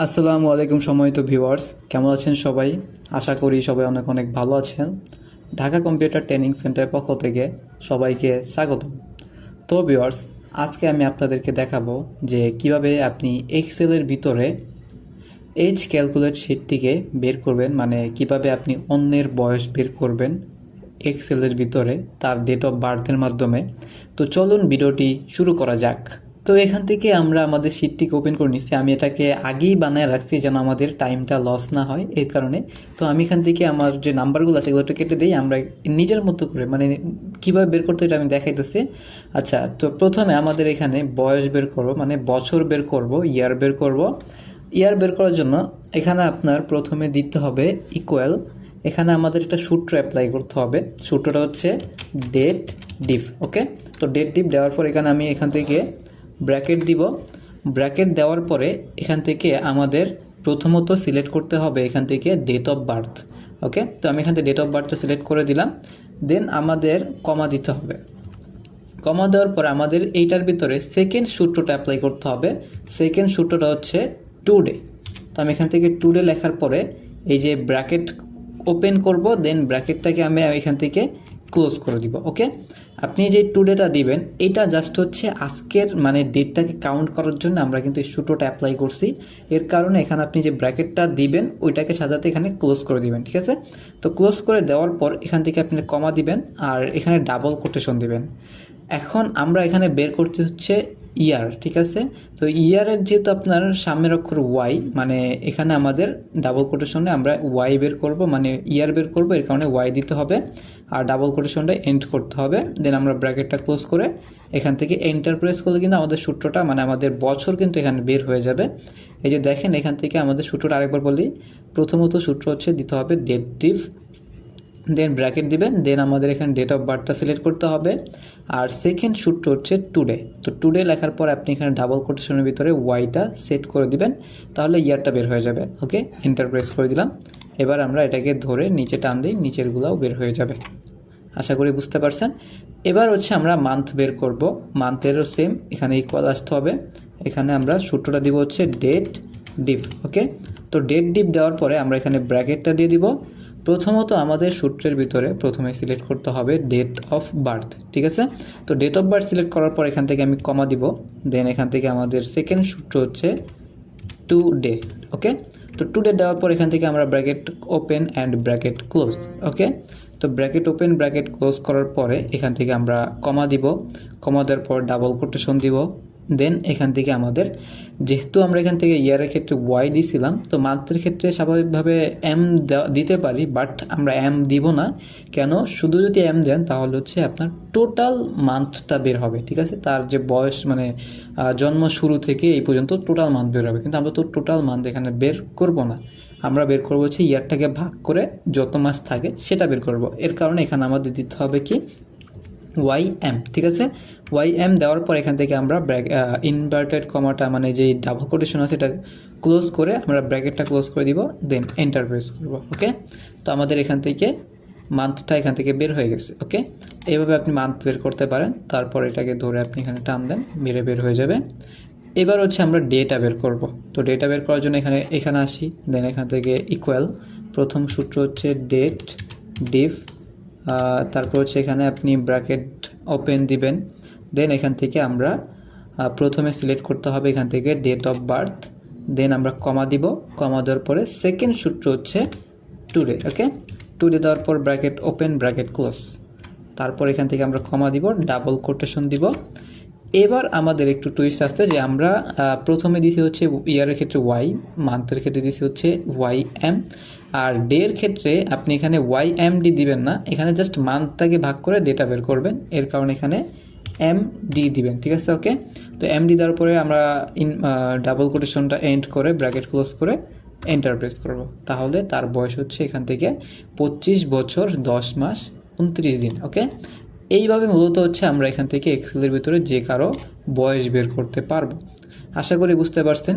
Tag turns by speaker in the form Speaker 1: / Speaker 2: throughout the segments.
Speaker 1: আসসালামু আলাইকুম সম্মানিত ভিউয়ার্স, কেমন আছেন সবাই? আশা করি সবাই অনেক অনেক ভালো আছেন। ঢাকা কম্পিউটার ট্রেনিং সেন্টারের পক্ষ থেকে সবাইকে স্বাগতম। তো ভিউয়ার্স, আজকে আমি আপনাদেরকে দেখাবো যে কিভাবে আপনি এক্সেলের ভিতরে এজ ক্যালকুলেট শিটটিকে বের করবেন, মানে কিভাবে আপনি অন্যের বয়স বের করবেন এক্সেলের ভিতরে তার ডেট অফ বার্থের মাধ্যমে। তো চলুন ভিডিওটি শুরু করা যাক। তো এখান থেকে আমরা আমাদের শিটটিকে ওপেন করে নিচ্ছি। আমি এটাকে আগেই বানায় রাখছি যেন আমাদের টাইমটা লস না হয়, এর কারণে। তো আমি এখান থেকে আমার যে নাম্বারগুলো আছে এগুলো একটু কেটে দিই, আমরা নিজের মতো করে মানে কীভাবে বের করতে এটা আমি দেখাইতেছি। আচ্ছা, তো প্রথমে আমাদের এখানে বয়স বের করব, মানে বছর বের করব, ইয়ার বের করব। ইয়ার বের করার জন্য এখানে আপনার প্রথমে দিতে হবে ইকুয়াল। এখানে আমাদের একটা সূত্র অ্যাপ্লাই করতে হবে। সূত্রটা হচ্ছে ডেট ডিফ। ওকে, তো ডেট ডিফ দেওয়ার পর এখানে আমি এখান থেকে ব্র্যাকেট দিব। ব্র্যাকেট দেওয়ার পরে এখান থেকে আমাদের প্রথমত সিলেক্ট করতে হবে এখান থেকে ডেট অফ বার্থ। ওকে, তো আমি এখান থেকে ডেট অফ বার্থটা সিলেক্ট করে দিলাম। দেন আমাদের কমা দিতে হবে। কমা দেওয়ার পর আমাদের এইটার ভিতরে সেকেন্ড সূত্রটা অ্যাপ্লাই করতে হবে। সেকেন্ড সূত্রটা হচ্ছে টুডে। তো আমি এখান থেকে টুডে লেখার পরে এই যে ব্র্যাকেট ওপেন করব, দেন ব্র্যাকেটটাকে আমি এখান থেকে ক্লোজ করে দিব। ওকে, আপনি যে টুডেটা দিবেন এটা জাস্ট হচ্ছে আজকের মানে ডেটটাকে কাউন্ট করার জন্য আমরা কিন্তু এই সূত্রটা অ্যাপ্লাই করছি। এর কারণে এখানে আপনি যে ব্র্যাকেটটা দিবেন ওইটাকে সাজাতে এখানে ক্লোজ করে দিবেন। ঠিক আছে, তো ক্লোজ করে দেওয়ার পর এখান থেকে আপনি কমা দিবেন আর এখানে ডাবল কোটেশন দিবেন। এখন আমরা এখানে বের করতে হচ্ছে ইয়ার। ঠিক আছে, তো ইয়ারের যেহেতু আপনার সামনের অক্ষর ওয়াই, মানে এখানে আমাদের ডাবল কোটেশনে আমরা ওয়াই বের করব, মানে ইয়ার বের করব, এর কারণে ওয়াই দিতে হবে আর ডাবল কোটেশনটা এন্ড করতে হবে। দেন আমরা ব্র্যাকেটটা ক্লোজ করে এখান থেকে এন্টার প্রেস করলে কিন্তু আমাদের সূত্রটা মানে আমাদের বছর কিন্তু এখানে বের হয়ে যাবে। এই যে দেখেন, এখান থেকে আমাদের সূত্রটা আরেকবার বলি। প্রথমত সূত্র হচ্ছে দিতে হবে ডেট ডিফ, দেন ব্র্যাকেট দিবেন, দেন আমাদের এখানে ডেট অফ বার্থটা সিলেক্ট করতে হবে। আর সেকেন্ড সূত্র হচ্ছে টুডে। তো টুডে লেখার পর আপনি এখানে ডাবল কোটেশনের ভিতরে ওয়াইটা সেট করে দিবেন, তাহলে ইয়ারটা বের হয়ে যাবে। ওকে, এন্টার প্রেস করে দিলাম। এবার আমরা এটাকে ধরে নিচে টান দিই, নিচেরগুলোও বের হয়ে যাবে। আশা করি বুঝতে পারছেন। এবার হচ্ছে আমরা মান্থ বের করব। মান্থেরও সেম, এখানে ইকুয়াল আসতে হবে। এখানে আমরা সূত্রটা দিব হচ্ছে ডেট ডিপ। ওকে, তো ডেট ডিপ দেওয়ার পরে আমরা এখানে ব্র্যাকেটটা দিয়ে দিব। প্রথমত আমাদের সূত্রের ভিতরে প্রথমে সিলেক্ট করতে হবে ডেট অফ বার্থ। ঠিক আছে, তো ডেট অফ বার্থ সিলেক্ট করার পর এখান থেকে আমি কমা দিব। দেন এখান থেকে আমাদের সেকেন্ড সূত্র হচ্ছে টুডে। ওকে, তো টুডে দেওয়ার পর এখান থেকে আমরা bracket open and bracket close. Okay, তো ব্র্যাকেট ওপেন ব্র্যাকেট ক্লোজ করার পরে এখান থেকে আমরা কমা দিব। কমা দেওয়ার পর ডাবল কোটেশন দিব। দেন এখান থেকে আমাদের যেহেতু আমরা এখান থেকে ইয়ারের ক্ষেত্রে ওয়াই দিয়েছিলাম, তো মান্থের ক্ষেত্রে স্বাভাবিকভাবে এম দিতে পারি, বাট আমরা এম দিব না। কেন? শুধু যদি এম দেন তাহলে হচ্ছে আপনার টোটাল মান্থটা বের হবে। ঠিক আছে, তার যে বয়স মানে জন্ম শুরু থেকে এই পর্যন্ত টোটাল মান্থ বের হবে, কিন্তু আমরা তো টোটাল মান্থ এখানে বের করব না। আমরা বের করবো হচ্ছে ইয়ারটাকে ভাগ করে যত মাস থাকে সেটা বের করব। এর কারণে এখানে আমাদের দিতে হবে কি ওয়াই এম। ঠিক আছে, ওয়াই এম দেওয়ার পর এখান থেকে আমরা ইনভার্টেড কমাটা মানে যে ডাবল কোটেশন আছে এটা ক্লোজ করে আমরা ব্র্যাকেটটা ক্লোজ করে দিব, দেন এন্টার প্রেস করবো। ওকে, তো আমাদের এখান থেকে মান্থটা এখান থেকে বের হয়ে গেছে। ওকে, এইভাবে আপনি মান্থ বের করতে পারেন। তারপর এটাকে ধরে আপনি এখানে টান দেন, বের হয়ে যাবে। এবার হচ্ছে আমরা ডেটা বের করব। তো ডেটা বের করার জন্য এখানে আসি। দেন এখান থেকে ইকুয়াল, প্রথম সূত্র হচ্ছে ডেট ডিফ, তারপর হচ্ছে এখানে আপনি ব্র্যাকেট ওপেন দিবেন। দেন এখান থেকে আমরা প্রথমে সিলেক্ট করতে হবে এখান থেকে ডেট অফ বার্থ। দেন আমরা কমা দিব। কমা দেওয়ার পরে সেকেন্ড সূত্র হচ্ছে টুডে। ওকে, টুডে দেওয়ার পর ব্র্যাকেট ওপেন ব্র্যাকেট ক্লোজ। তারপর এখান থেকে আমরা কমা দিব, ডাবল কোটেশন দিব। এবার আমাদের একটু টুইস্ট আসতে যে আমরা প্রথমে দিছি হচ্ছে ইয়ারের ক্ষেত্রে ওয়াই, মান্থের ক্ষেত্রে দিছি হচ্ছে ওয়াই এম, আর ডের ক্ষেত্রে আপনি এখানে ওয়াই এম ডি দিবেন না, এখানে জাস্ট মান্থটাকে ভাগ করে ডেটা বের করবেন। এর কারণে এখানে এম ডি দিবেন। ঠিক আছে, ওকে, তো এম ডি দেওয়ার পরে আমরা ডাবল কোটেশনটা এন্ড করে ব্র্যাকেট ক্লোজ করে এন্টার প্রেস করব। তাহলে তার বয়স হচ্ছে এখান থেকে 25 বছর 10 মাস 29 দিন। ওকে, এইভাবে মূলত হচ্ছে আমরা এখান থেকে এক্সেলের ভিতরে যে কারো বয়স বের করতে পারবো। আশা করি বুঝতে পারছেন।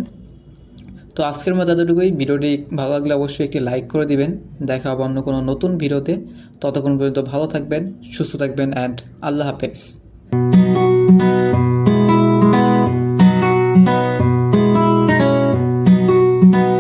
Speaker 1: তো আজকের মতো এতটুকুই। ভিডিওটি ভালো লাগলে অবশ্যই একটি লাইক করে দিবেন। দেখা হবে অন্য কোনো নতুন ভিডিওতে। ততক্ষণ পর্যন্ত ভালো থাকবেন, সুস্থ থাকবেন অ্যান্ড আল্লাহ হাফেজ।
Speaker 2: you.